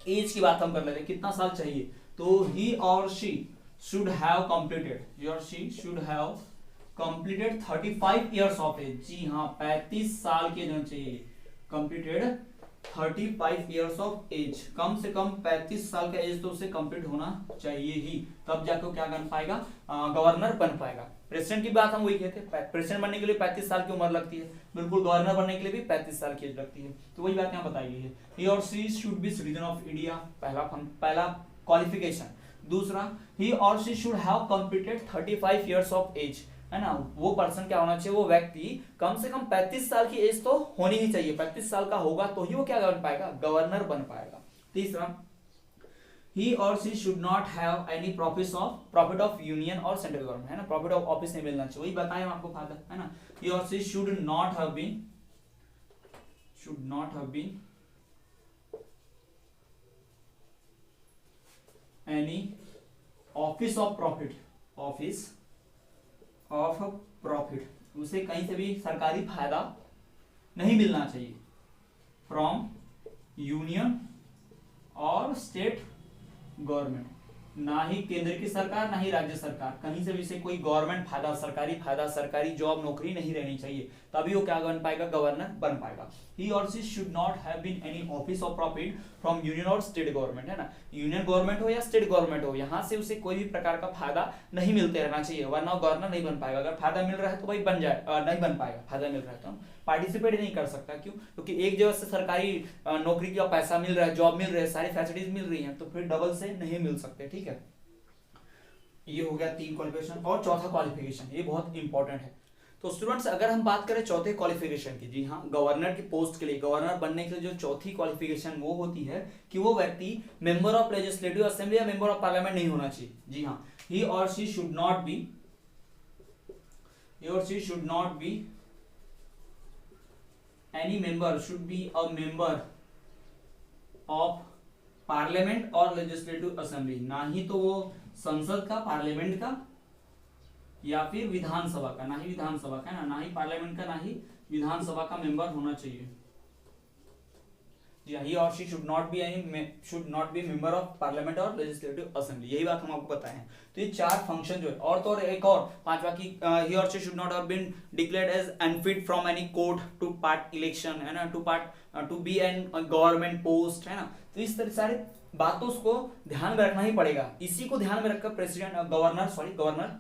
एज की बात हम कर लेते हैं, कितना साल चाहिए, तो ही और she should have completed, he और she should have completed 35 years of age. जी हाँ, 35 साल के होना चाहिए, कंप्लीटेड 35 ईयर्स ऑफ एज, कम से कम 35 साल का एज तो उसे कंप्लीट होना चाहिए ही, तब जाकर क्या बन पाएगा, गवर्नर बन पाएगा। प्रेसिडेंट की बात हम वही कहते हैं, प्रेसिडेंट बनने के लिए 35 साल की उम्र लगती है, बिल्कुल गवर्नर बनने के लिए भी 35 साल की एज लगती है। तो वही बात यहाँ बताई गई है। ही और she should be citizen of India, पहला क्वालिफिकेशन। दूसरा, ही और she should have completed 35 years of age, है ना, वो पर्सन क्या होना चाहिए, वो व्यक्ति कम से कम 35 साल की एज तो होनी ही चाहिए, 35 साल का होगा तो ही वो क्या बन पाएगा, गवर्नर बन पाएगा। तीसरा, ही और she should not have any profit of union और सेंट्रल गवर्नमेंट, है ना, प्रॉफिट ऑफ ऑफिस नहीं मिलना चाहिए, वही बताया हम आपको फादर, है ना। ही और she should not have been any office of profit, उसे कहीं से भी सरकारी फायदा नहीं मिलना चाहिए, फ्रॉम यूनियन और स्टेट गवर्नमेंट, ना ही केंद्र की सरकार ना ही राज्य सरकार, कहीं से भी इसे कोई गवर्नमेंट फायदा, सरकारी जॉब नौकरी नहीं रहनी चाहिए, तभी वो क्या बन पाएगा, गवर्नर बन पाएगा। ही और she should not have been any office of profit from union और स्टेट गवर्नमेंट, है ना, यूनियन गवर्नमेंट हो या स्टेट गवर्नमेंट हो, यहाँ से उसे कोई भी प्रकार का फायदा नहीं मिलते रहना चाहिए, वरना गवर्नर नहीं बन पाएगा। अगर फायदा मिल रहा है तो भाई बन जाए, नहीं बन पाएगा, फायदा मिल रहा है तो पार्टिसिपेट नहीं कर सकता। क्यों? क्योंकि एक जगह से सरकारी नौकरी का पैसा मिल रहा है, जॉब मिल रहा है, सारी फैसिलिटीज मिल रही हैं, तो फिर डबल से नहीं मिल सकते। ठीक है, ये हो गया 3 क्वालिफिकेशन। और चौथा क्वालिफिकेशन, ये बहुत इंपॉर्टेंट है। तो स्टूडेंट्स, अगर हम बात करें चौथे क्वालिफिकेशन की, जी हाँ, गवर्नर की पोस्ट के लिए, गवर्नर बनने के लिए जो चौथी क्वालिफिकेशन वो होती है कि वो व्यक्ति मेंबर ऑफ लेजिस्लेटिव असेंबली या मेंबर ऑफ पार्लियामेंट नहीं होना चाहिए। जी हाँ, ही और she should not be any member, should be a member of parliament और लेजिस्लेटिव असेंबली, ना ही तो वो संसद का, पार्लियामेंट का या फिर विधानसभा का, ना ही विधानसभा का, ना ही पार्लियामेंट का, ना ही विधानसभा का मेंबर होना चाहिए। ही और she should not be member of parliament और लेजिस्लेटिव असेंबली, यही बात हम आपको बताए हैं। तो ये 4 फंक्शन जो है, और तो और एक और पांचवा की, ही और she should not have been declared as unfit from any court to part election, है ना, to be an government post, है ना। तो इस तरह सारे बातों को ध्यान में रखना ही पड़ेगा। इसी को ध्यान में रखकर गवर्नर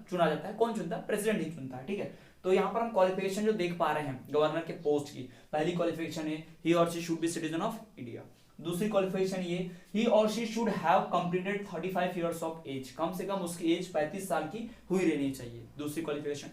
चुना जाता है। कौन चुनता है? प्रेसिडेंट ही चुनता है। ठीक है, तो यहाँ पर हम क्वालिफिकेशन जो देख पा रहे हैं गवर्नर के पोस्ट की, पहली क्वालिफिकेशन है ही और she should be citizen of India. दूसरी क्वालिफिकेशन ये, ही और she should have completed 35 years of age, कम से कम उसकी एज 35 साल की हुई रहनी चाहिए, दूसरी क्वालिफिकेशन।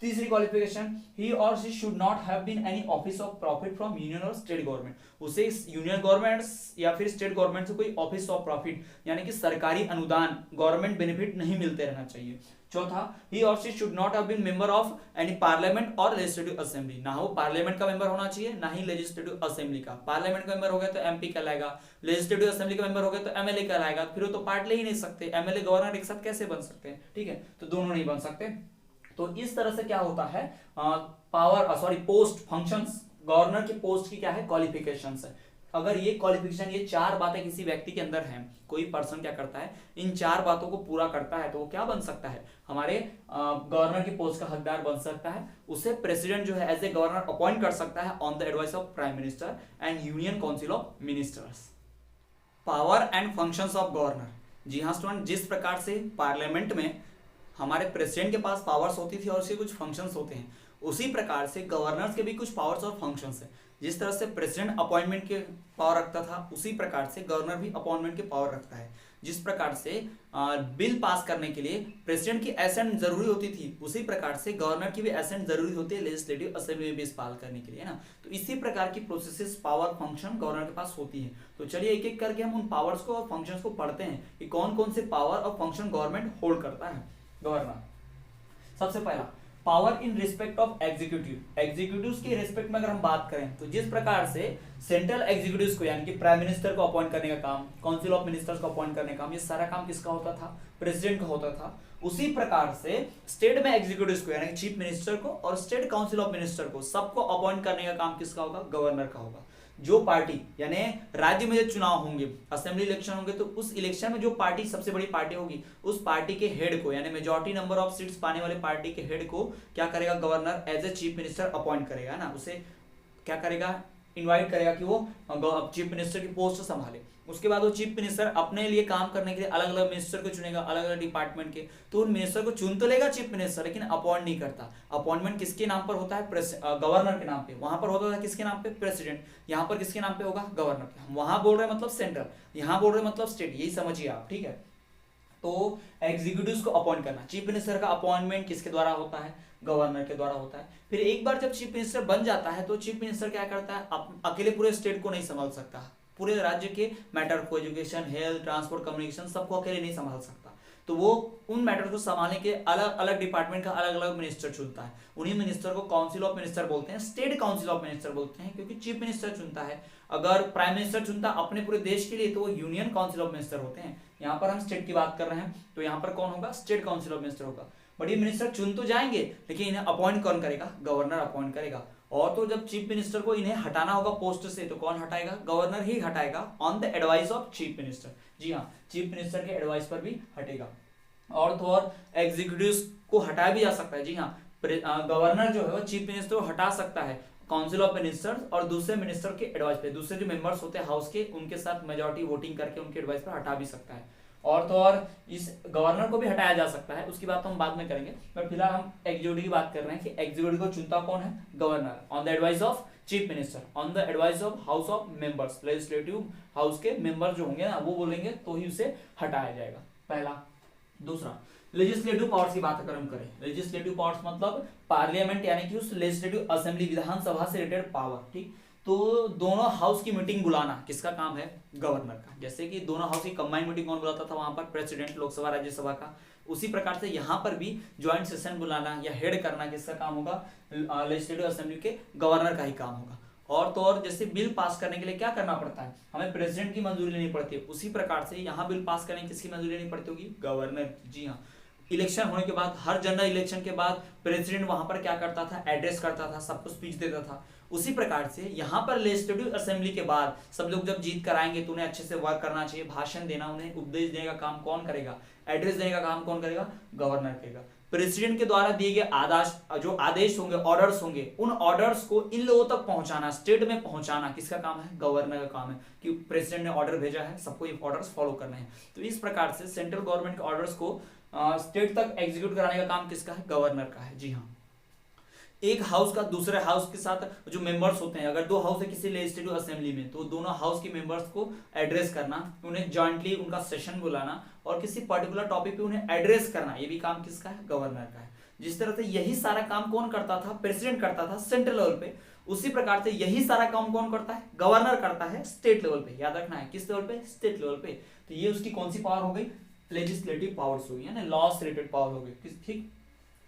तीसरी क्वालिफिकेशन, ही और she should not have been any office of profit from union और स्टेट गवर्नमेंट, उसे यूनियन गवर्नमेंट या फिर स्टेट गवर्नमेंट से कोई ऑफिस ऑफ प्रॉफिट यानी कि सरकारी अनुदान, गवर्नमेंट बेनिफिट नहीं मिलते रहना चाहिए। चौथा, ही और she should not have been member of any parliament और लेजिस्लेटिव असेंबली, ना वो पार्लियामेंट का मेंबर होना चाहिए ना ही लेजिस्लेटिव असेंबली का। पार्लियामेंट का मेंबर हो गया तो एमपी कहलाएगा, लेजिस्लेटिव असेंबली का मेंबर हो गया तो एमएलए कहलाएगा, फिर वो तो पार्ट ले ही नहीं सकते, एमएलए गवर्नर एक साथ कैसे बन सकते हैं, ठीक है, तो दोनों नहीं बन सकते। तो इस तरह से क्या होता है, पोस्ट फंक्शंस, गवर्नर की पोस्ट की क्या है, क्वालिफिकेशंस है। अगर ये क्वालिफिकेशन, ये चार बातें किसी व्यक्ति के अंदर हैं, कोई पर्सन क्या करता है, इन चार बातों को पूरा करता है, तो वो क्या बन सकता है, हमारे गवर्नर की पोस्ट का हकदार बन सकता है। उसे प्रेसिडेंट जो है एज ए गवर्नर अपॉइंट कर सकता है on the advice of prime minister and union council of ministers. Power and functions of governor, जी हाँ स्टूडेंट, जिस प्रकार से पार्लियामेंट में हमारे प्रेसिडेंट के पास पावर्स होती थी और उसके कुछ फंक्शंस होते हैं, उसी प्रकार से गवर्नर्स के भी कुछ पावर्स और फंक्शंस हैं। जिस तरह से प्रेसिडेंट अपॉइंटमेंट के पावर रखता था, उसी प्रकार से गवर्नर भी अपॉइंटमेंट के पावर रखता है। जिस प्रकार से बिल पास करने के लिए प्रेसिडेंट की एसेंट जरूरी होती थी, उसी प्रकार से गवर्नर की भी एसेंट जरूरी होती है लेजिस्लेटिव असेंबली में बिल पास करने के लिए, है ना। तो इसी प्रकार की प्रोसेसेस, पावर, फंक्शन गवर्नर के पास होती है। तो चलिए एक एक करके हम उन पावर्स को और फंक्शंस को पढ़ते हैं कि कौन कौन से पावर और फंक्शन गवर्नमेंट होल्ड करता है, गवर्नर। सबसे पहला, power in respect of executive, executives की रिस्पेक्ट में अगर हम बात करें तो जिस प्रकार से सेंट्रल एग्जीक्यूटिव्स को यानी कि प्राइम मिनिस्टर को अपॉइंट करने का काम, काउंसिल ऑफ मिनिस्टर्स को अपॉइंट करने का काम, ये सारा काम किसका होता था, प्रेसिडेंट का होता था। उसी प्रकार से स्टेट में एग्जीक्यूटिव्स को यानी कि चीफ मिनिस्टर को और स्टेट काउंसिल ऑफ मिनिस्टर को सबको अपॉइंट करने का काम किसका होगा, गवर्नर का होगा। जो पार्टी यानी राज्य में जो चुनाव होंगे, असेंबली इलेक्शन होंगे, तो उस इलेक्शन में जो पार्टी सबसे बड़ी पार्टी होगी, उस पार्टी के हेड को यानी मेजॉरिटी नंबर ऑफ सीट्स पाने वाले पार्टी के हेड को क्या करेगा, governor as a chief minister appoint करेगा ना, उसे क्या करेगा, इनवाइट करेगा कि वो चीफ मिनिस्टर की पोस्ट संभाले। उसके बाद वो चीफ मिनिस्टर अपने लिए काम करने के लिए अलग अलग मिनिस्टर को चुनेगा, अलग अलग डिपार्टमेंट के। तो उन मिनिस्टर को चुन तो लेगा चीफ मिनिस्टर, लेकिन अपॉइंट नहीं करता। अपॉइंटमेंट किसके नाम पर होता है, गवर्नर के नाम पे। वहां पर होता था किसके नाम पे, प्रेसिडेंट। यहाँ पर किसके नाम पे होगा, गवर्नर के। हम वहां बोल रहे हैं मतलब सेंट्रल, यहाँ बोल रहे हैं मतलब स्टेट, यही समझिए आप, ठीक है। तो एग्जीक्यूटिव्स को अपॉइंट करना, चीफ मिनिस्टर का अपॉइंटमेंट किसके द्वारा होता है, गवर्नर के द्वारा होता है। फिर एक बार जब चीफ मिनिस्टर बन जाता है तो चीफ मिनिस्टर क्या करता है, अकेले पूरे स्टेट को नहीं संभाल सकता, पूरे राज्य के मैटर को, एजुकेशन, हेल्थ, ट्रांसपोर्ट, कम्युनिकेशन, सबको अकेले नहीं संभाल सकता। तो वो उन मैटर को संभालने के अलग अलग डिपार्टमेंट का अलग अलग मिनिस्टर चुनता है। उन्हीं मिनिस्टर को काउंसिल ऑफ मिनिस्टर बोलते हैं, स्टेट काउंसिल ऑफ मिनिस्टर बोलते हैं, क्योंकि चीफ मिनिस्टर चुनता है। अगर प्राइम मिनिस्टर चुनता अपने पूरे देश के लिए तो वो यूनियन काउंसिल ऑफ मिनिस्टर होते हैं। यहाँ पर हम स्टेट की बात कर रहे हैं, तो यहाँ पर कौन होगा, स्टेट काउंसिल ऑफ मिनिस्टर होगा। बट ये मिनिस्टर चुन तो जाएंगे, लेकिन इन्हें अपॉइंट कौन करेगा, गवर्नर अपॉइंट करेगा। और तो जब चीफ मिनिस्टर को इन्हें हटाना होगा पोस्ट से, तो कौन हटाएगा, गवर्नर ही हटाएगा on the advice of chief minister. जी हाँ, चीफ मिनिस्टर के एडवाइस पर भी हटेगा। और तो और एग्जीक्यूटिव्स को हटाया भी जा सकता है। जी हाँ, गवर्नर जो है वो चीफ मिनिस्टर को हटा सकता है काउंसिल ऑफ मिनिस्टर्स और दूसरे मिनिस्टर के एडवाइस पे, दूसरे जो मेंबर्स होते हैं हाउस के, उनके साथ मेजॉरिटी वोटिंग करके उनके एडवाइस पर हटा भी सकता है। और तो और इस गवर्नर को भी हटाया जा सकता है, उसकी बात तो हम बाद में करेंगे। पर फिलहाल हम एग्जीक्यूटिव की बात कर रहे हैं कि एग्जीक्यूटिव को चुनता कौन है, governor, on the advice of chief minister, on the advice of house of members, legislative house के मेंबर जो होंगे ना, वो बोलेंगे तो ही उसे हटाया जाएगा, पहला। दूसरा, लेजिस्लेटिव पावर्स की बात अगर हम करें, लेजिस्लेटिव पावर्स मतलब पार्लियामेंट यानी कि उस लेजिस्लेटिव असेंबली, विधानसभा से रिलेटेड पावर, ठीक। तो दोनों हाउस की मीटिंग बुलाना किसका काम है, गवर्नर का। जैसे कि दोनों हाउस की कंबाइंड मीटिंग कौन बुलाता था, वहां पर प्रेसिडेंट, लोकसभा राज्यसभा का। उसी प्रकार से यहाँ पर भी ज्वाइंट सेशन बुलाना या हेड करना किसका काम होगा, लेजिस्लेटिव असेंबली के गवर्नर का ही काम होगा। और तो और जैसे बिल पास करने के लिए क्या करना पड़ता है, हमें प्रेसिडेंट की मंजूरी लेनी पड़ती है, उसी प्रकार से यहाँ बिल पास करने की किसकी मंजूरी लेनी पड़ती होगी, गवर्नर। जी हाँ, इलेक्शन होने के बाद, हर जनरल इलेक्शन के बाद प्रेसिडेंट वहां पर क्या करता था, एड्रेस करता था, सबको स्पीच देता था। उसी प्रकार से यहाँ पर लेजिस्लेटिव असेंबली के बाद सब लोग जब जीत कर आएंगे तो उन्हें अच्छे से वर्क करना चाहिए, भाषण देना, उन्हें उपदेश देने का काम कौन करेगा, एड्रेस देने का काम कौन करेगा, गवर्नर करेगा। प्रेसिडेंट के द्वारा दिए गए जो आदेश होंगे, ऑर्डर्स होंगे, उन ऑर्डर्स को इन लोगों तक पहुंचाना, स्टेट में पहुंचाना किसका काम है, गवर्नर का काम है, कि प्रेसिडेंट ने ऑर्डर भेजा है, सबको ये ऑर्डर्स फॉलो करने हैं। तो इस प्रकार से सेंट्रल गवर्नमेंट के ऑर्डर्स को स्टेट तक एग्जीक्यूट कराने का काम किसका है, गवर्नर का है। जी हाँ, एक हाउस का दूसरे हाउस के साथ जो मेंबर्स होते हैं, अगर दो हाउस है किसी लेजिस्लेटिव असेंबली में, तो दोनों हाउस के मेंबर्स को एड्रेस करना, उन्हें जॉइंटली उनका सेशन बुलाना और किसी पर्टिकुलर टॉपिक पे उन्हें एड्रेस करना, ये भी काम किसका है, गवर्नर का है। जिस तरह से यही सारा काम कौन करता था, प्रेसिडेंट करता था सेंट्रल लेवल पे, उसी प्रकार से यही सारा काम कौन करता है, गवर्नर करता है स्टेट लेवल पे। याद रखना है किस लेवल पे, स्टेट लेवल पे। तो ये उसकी कौन सी पावर हो गई, लेजिस्लेटिव पावर्स हो गई, यानी लॉ से रिलेटेड पावर हो गई, ठीक।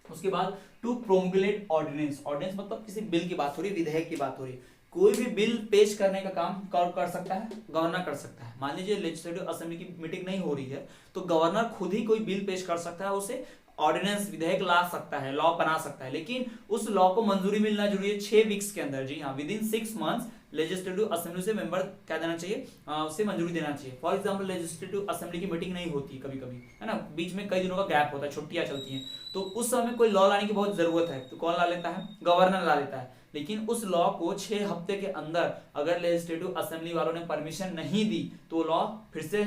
उसके बाद टू प्रोमुलेट ऑर्डिनेंस, ऑर्डिनेंस मतलब किसी बिल की बात हो रही है, विधेयक की बात हो रही है। कोई भी बिल पेश करने का काम कौन कर सकता है, गवर्नर कर सकता है। मान लीजिए लेजिस्लेटिव असेंबली की मीटिंग नहीं हो रही है तो गवर्नर खुद ही कोई बिल पेश कर सकता है, उसे ऑर्डिनेंस विधेयक ला सकता है, लॉ बना सकता है, लेकिन उस लॉ को मंजूरी मिलना जरूरी है 6 वीक्स के अंदर। जी हाँ, with in 6 months legislative assembly से मेंबर क्या देना चाहिए, उसे मंजूरी देना चाहिए। फॉर एग्जांपल लेजिस्लेटिव असेंबली की मीटिंग नहीं होती कभी कभी, है ना, बीच में कई दिनों का गैप होता है, छुट्टियां चलती हैं, तो उस समय कोई लॉ लाने की बहुत जरूरत है, तो कौन ला लेता है, गवर्नर ला लेता है। लेकिन उस लॉ को 6 हफ्ते के अंदर अगर लेजिस्लेटिव असेंबली वालों ने परमिशन नहीं दी तो लॉ फिर से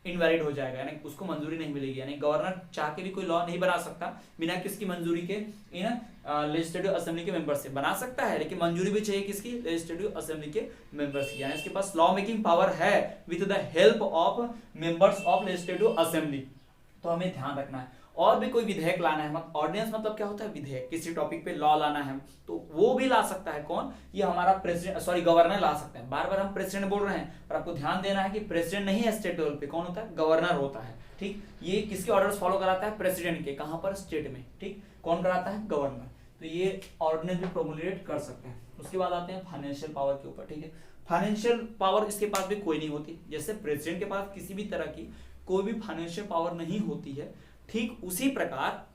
इनवैलिड हो जाएगा, यानी उसको मंजूरी नहीं मिलेगी। यानी गवर्नर चाह के भी कोई लॉ नहीं बना सकता बिना किसकी मंजूरी के, इन लेजिस्लेटिव असेंबली के मेंबर से। बना सकता है लेकिन मंजूरी भी चाहिए किसकी, लेजिस्लेटिव असेंबली के मेंबर्स की, यानी इसके पास लॉ मेकिंग पावर है with the help of members of legislative assembly. तो हमें ध्यान रखना है। और भी कोई विधेयक लाना है, ऑर्डिनेंस मतलब क्या होता है, विधेयक, किसी टॉपिक पे लॉ लाना है तो वो भी ला सकता है कौन, ये हमारा प्रेसिडेंट, सॉरी गवर्नर ला सकते हैं। बार बार हम प्रेसिडेंट बोल रहे हैं पर आपको ध्यान देना है कि प्रेसिडेंट नहीं है स्टेट लेवल पे, कौन होता है, गवर्नर होता है, ठीक। ये किसके ऑर्डर्स फॉलो कराता है, प्रेसिडेंट के, कहां पर, स्टेट में, ठीक। कौन कराता है, गवर्नर। तो ये ऑर्डिनेंस भी प्रोमुलेट कर सकते हैं। उसके बाद आते हैं फाइनेंशियल पावर के ऊपर, ठीक है। फाइनेंशियल पावर इसके पास भी कोई नहीं होती, जैसे प्रेसिडेंट के पास किसी भी तरह की कोई भी फाइनेंशियल पावर नहीं होती है, ठीक उसी प्रकार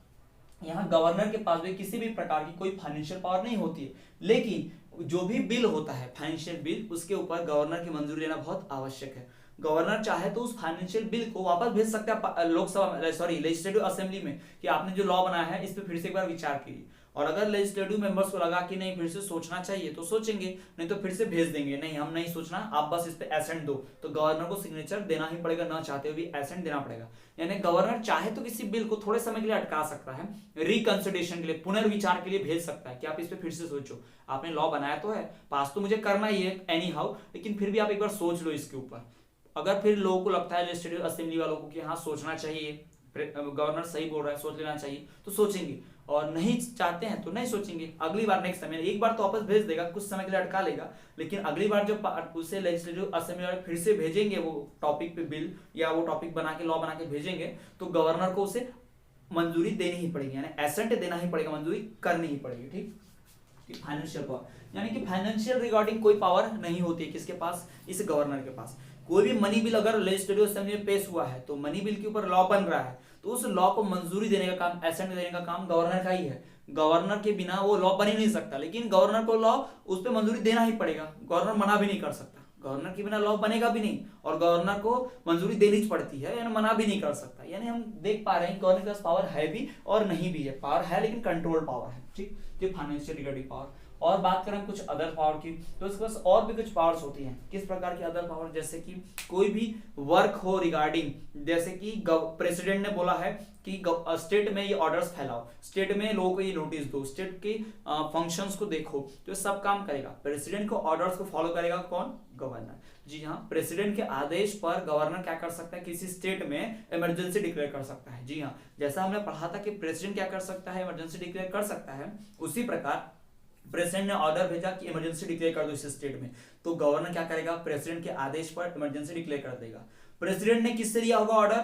यहाँ गवर्नर के पास भी किसी भी प्रकार की कोई फाइनेंशियल पावर नहीं होती है। लेकिन जो भी बिल होता है, फाइनेंशियल बिल, उसके ऊपर गवर्नर की मंजूरी लेना बहुत आवश्यक है। गवर्नर चाहे तो उस फाइनेंशियल बिल को वापस भेज सकता है लोकसभा, सॉरी लेजिस्लेटिव असेंबली में, कि आपने जो लॉ बनाया है इस पे फिर से एक बार विचार कीजिए। और अगर लेजिस्लेटिव मेंबर्स को लगा कि नहीं फिर से सोचना चाहिए तो सोचेंगे, नहीं तो फिर से भेज देंगे, नहीं हम नहीं सोचना, आप बस इस पे एसेंट दो। तो गवर्नर को सिग्नेचर देना ही पड़ेगा, ना चाहते हुए भी एसेंट देना पड़ेगा। यानी गवर्नर चाहे तो किसी बिल को थोड़े समय के लिए अटका सकता है, रिकंसिडरेशन के लिए, पुनर्विचार के लिए भेज सकता है कि आप इस पे फिर से सोचो, आपने लॉ बनाया तो है, पास तो मुझे करना ही है एनी हाउ, लेकिन फिर भी आप एक बार सोच लो इसके ऊपर। अगर फिर लोगों को लगता है लेजिस्लेटिव असेंबली वालों को कि हाँ सोचना चाहिए, गवर्नर सही बोल रहा है, सोच लेना चाहिए, तो सोचेंगे, और नहीं चाहते हैं तो नहीं सोचेंगे, अगली बार नेक्स्ट समय, एक बार तो वापस भेज देगा, कुछ समय के लिए अटका लेगा, लेकिन अगली बार जब उसे लेजिस्लेटिव असेंबली वाले फिर से भेजेंगे वो टॉपिक पे बिल, या वो टॉपिक बना के लॉ बना के भेजेंगे, तो गवर्नर को उसे मंजूरी देनी ही पड़ेगी, यानी एसेंट देना ही पड़ेगा, मंजूरी करनी ही पड़ेगी, ठीक। फाइनेंशियल पावर, यानी कि फाइनेंशियल रिगार्डिंग कोई पावर नहीं होती है किसके पास, इस गवर्नर के पास। कोई भी मनी बिल अगर लेजिस्लेटिव असेंबली में पेश हुआ है तो मनी बिल के ऊपर लॉ बन रहा है, तो उस लॉ को मंजूरी देने का काम, एसेंट देने का काम गवर्नर का ही है। गवर्नर के बिना वो लॉ बन ही नहीं सकता, लेकिन गवर्नर को लॉ उस पर मंजूरी देना ही पड़ेगा, गवर्नर मना भी नहीं कर सकता, गवर्नर के बिना लॉ बनेगा भी नहीं, और गवर्नर को मंजूरी देनी पड़ती है, यानी मना भी नहीं कर सकता। यानी हम देख पा रहे हैं गवर्नर के पास पावर है भी और नहीं भी है, पावर है लेकिन कंट्रोल पावर है, ठीक। ये फाइनेंशियल रिगार्डिंग पावर। और बात करें कुछ अदर पावर की, तो इसके पास और भी कुछ पावर्स होती हैं। किस प्रकार की अदर पावर, जैसे कि कोई भी वर्क हो रिगार्डिंग, जैसे कि प्रेसिडेंट ने बोला है कि स्टेट में ये ऑर्डर्स फैलाओ, स्टेट में लोगों को ये नोटिस दो, स्टेट के फंक्शंस को देखो, तो सब काम करेगा। प्रेसिडेंट को ऑर्डर्स को फॉलो करेगा कौन, गवर्नर। जी हाँ, प्रेसिडेंट के आदेश पर गवर्नर क्या कर सकता है, किसी स्टेट में इमरजेंसी डिक्लेयर कर सकता है। जी हाँ, जैसा हमने पढ़ा था कि प्रेसिडेंट क्या कर सकता है, इमरजेंसी डिक्लेयर कर सकता है, उसी प्रकार प्रेसिडेंट ने ऑर्डर भेजा कि इमरजेंसी डिक्लेयर कर दो इस स्टेट में, तो गवर्नर क्या करेगा, प्रेसिडेंट के आदेश पर इमरजेंसी डिक्लेयर कर देगा। प्रेसिडेंट ने किससे लिया होगा ऑर्डर,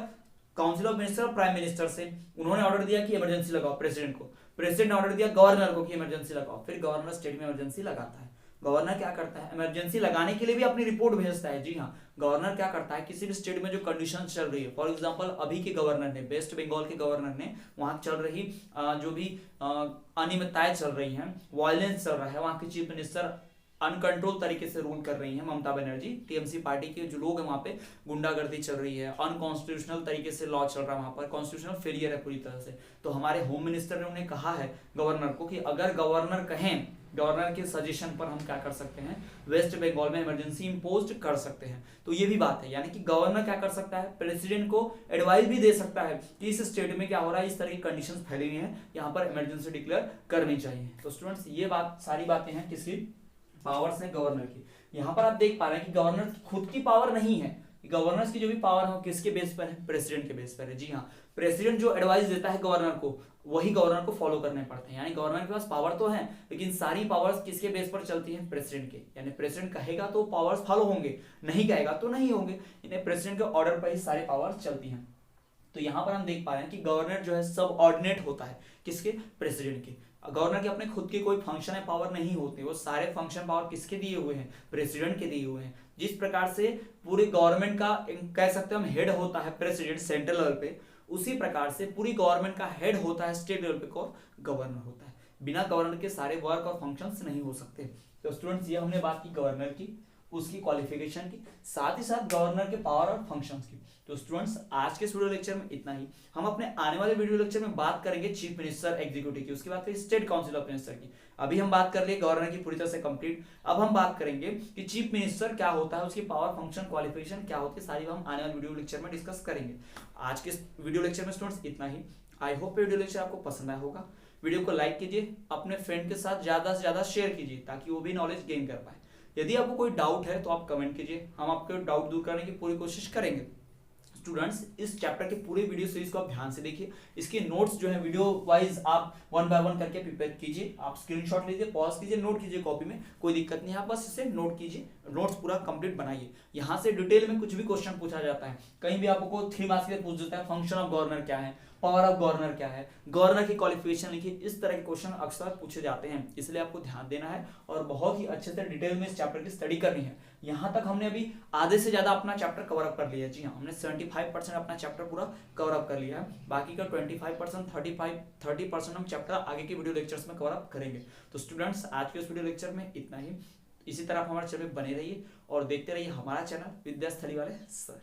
काउंसिल ऑफ मिनिस्टर और प्राइम मिनिस्टर से, उन्होंने ऑर्डर दिया कि इमरजेंसी लगाओ प्रेसिडेंट को, प्रेसिडेंट ने ऑर्डर दिया गवर्नर को कि इमरजेंसी लगाओ, फिर गवर्नर स्टेट में इमरजेंसी लगाता है। गवर्नर क्या करता है, इमरजेंसी लगाने के लिए भी अपनी रिपोर्ट भेजता है। जी हाँ, गवर्नर क्या करता है, किसी भी स्टेट में जो कंडीशन चल रही है, फॉर एग्जांपल अभी के गवर्नर ने, वेस्ट बंगाल के गवर्नर ने, वहां चल रही जो भी अनियमितताएं चल रही हैं, वायलेंस चल रहा है, वहां के चीफ मिनिस्टर अनकंट्रोल तरीके से रूल कर रही है, ममता बनर्जी, टीएमसी पार्टी के जो लोग हैं वहां पे गुंडागर्दी चल रही है, अनकॉन्स्टिट्यूशनल तरीके से लॉ चल रहा है, वहां पर कॉन्स्टिट्यूशनल फेलियर है पूरी तरह से। तो हमारे होम मिनिस्टर ने उन्हें कहा है गवर्नर को कि अगर गवर्नर कहें, गवर्नर के सजेशन पर हम क्या कर सकते हैं, वेस्ट बंगाल में इमरजेंसी इंपोज कर सकते हैं। तो ये भी बात है, यानी कि गवर्नर क्या कर सकता है, प्रेसिडेंट को एडवाइस भी दे सकता है कि इस स्टेट में क्या हो रहा है, इस तरह की कंडीशंस फैली हुई हैं, यहाँ पर इमरजेंसी डिक्लेयर करनी चाहिए। तो स्टूडेंट्स ये बात, सारी बातें हैं किसकी, पावर्स हैं गवर्नर की। यहाँ पर आप देख पा रहे हैं कि गवर्नर खुद की पावर नहीं है, गवर्नर्स की जो भी पावर है किसके बेस पर है, प्रेसिडेंट के बेस पर है। जी हाँ, प्रेसिडेंट जो एडवाइस देता है गवर्नर को वही गवर्नर को फॉलो करने पड़ते हैं, यानी गवर्नर के पास पावर तो है लेकिन सारी पावर्स किसके बेस पर चलती हैं, प्रेसिडेंट के। यानी प्रेसिडेंट कहेगा तो पावर्स फॉलो होंगे, नहीं कहेगा तो नहीं होंगे, यानी प्रेसिडेंट के ऑर्डर पर ही सारी पावर्स चलती हैं। तो यहाँ पर हम देख पा रहे हैं कि गवर्नर जो है सब ऑर्डिनेट होता है किसके, प्रेसिडेंट के। गवर्नर के अपने खुद के कोई फंक्शन है पावर नहीं होते, वो सारे फंक्शन पावर किसके दिए हुए हैं, प्रेसिडेंट के दिए हुए हैं। जिस प्रकार से पूरे गवर्नमेंट का कह सकते हैं हम हेड होता है प्रेसिडेंट सेंट्रल लेवल पे, उसी प्रकार से पूरी गवर्नमेंट का हेड होता है स्टेट लेवल पे कौन, गवर्नर होता है। बिना गवर्नर के सारे वर्क और फंक्शंस नहीं हो सकते। तो स्टूडेंट्स ये हमने बात की गवर्नर की, उसकी क्वालिफिकेशन की, साथ ही साथ गवर्नर के पावर और फंक्शंस की। तो स्टूडेंट्स आज के वीडियो लेक्चर में इतना ही। हम अपने आने वाले वीडियो लेक्चर में बात करेंगे चीफ मिनिस्टर एग्जीक्यूटिव की, उसके बाद फिर स्टेट काउंसिल ऑफ मिनिस्टर की। अभी हम बात कर लिए गवर्नर की पूरी तरह से कंप्लीट। अब हम बात करेंगे कि चीफ मिनिस्टर क्या होता है, उसकी पावर, फंक्शन, क्वालिफिकेशन क्या होती है, सारी हम आने वाले वीडियो लेक्चर में डिस्कस करेंगे। आज के वीडियो लेक्चर में स्टूडेंट्स इतना ही। आई होप वीडियो लेक्चर आपको पसंद आया होगा। वीडियो को लाइक कीजिए, अपने फ्रेंड के साथ ज्यादा से ज्यादा शेयर कीजिए ताकि वो भी नॉलेज गेन कर पाए। यदि आपको कोई डाउट है तो आप कमेंट कीजिए, हम आपके डाउट दूर करने की पूरी कोशिश करेंगे। स्टूडेंट्स इस चैप्टर के पूरे वीडियो सीरीज को आप ध्यान से देखिए, इसके नोट्स जो है वीडियो वाइज आप 1 बाय 1 करके प्रिपेयर कीजिए। आप स्क्रीनशॉट लीजिए, पॉज कीजिए, नोट कीजिए कॉपी में, कोई दिक्कत नहीं है, आप बस इसे नोट कीजिए, नोट्स पूरा कंप्लीट बनाइए। यहाँ से डिटेल में कुछ भी क्वेश्चन पूछा जाता है, कहीं भी आपको 3 मार्क्स के लिए पूछ देता है फंक्शन ऑफ गवर्नर क्या है, पावर ऑफ गवर्नर क्या है, गवर्नर की क्वालिफिकेशन लिखिए, इस तरह के क्वेश्चन अक्सर पूछे जाते हैं, इसलिए आपको ध्यान देना है और बहुत ही अच्छे से डिटेल में इस चैप्टर की स्टडी करनी है। यहाँ तक हमने अभी आधे से ज्यादा अपना चैप्टर कवर अप कर लिया है। जी हाँ, हमने 75% अपना चैप्टर पूरा कवर अप कर लिया है, बाकी का 25% 30% हम चैप्टर आगे के वीडियो लेक्चर्स में कवर अप करेंगे। तो स्टूडेंट्स आज के इस वीडियो लेक्चर में इतना ही। इसी तरह आप हमारे चैनल में बने रहिए और देखते रहिए हमारा चैनल विद्यास्थली वाले सर।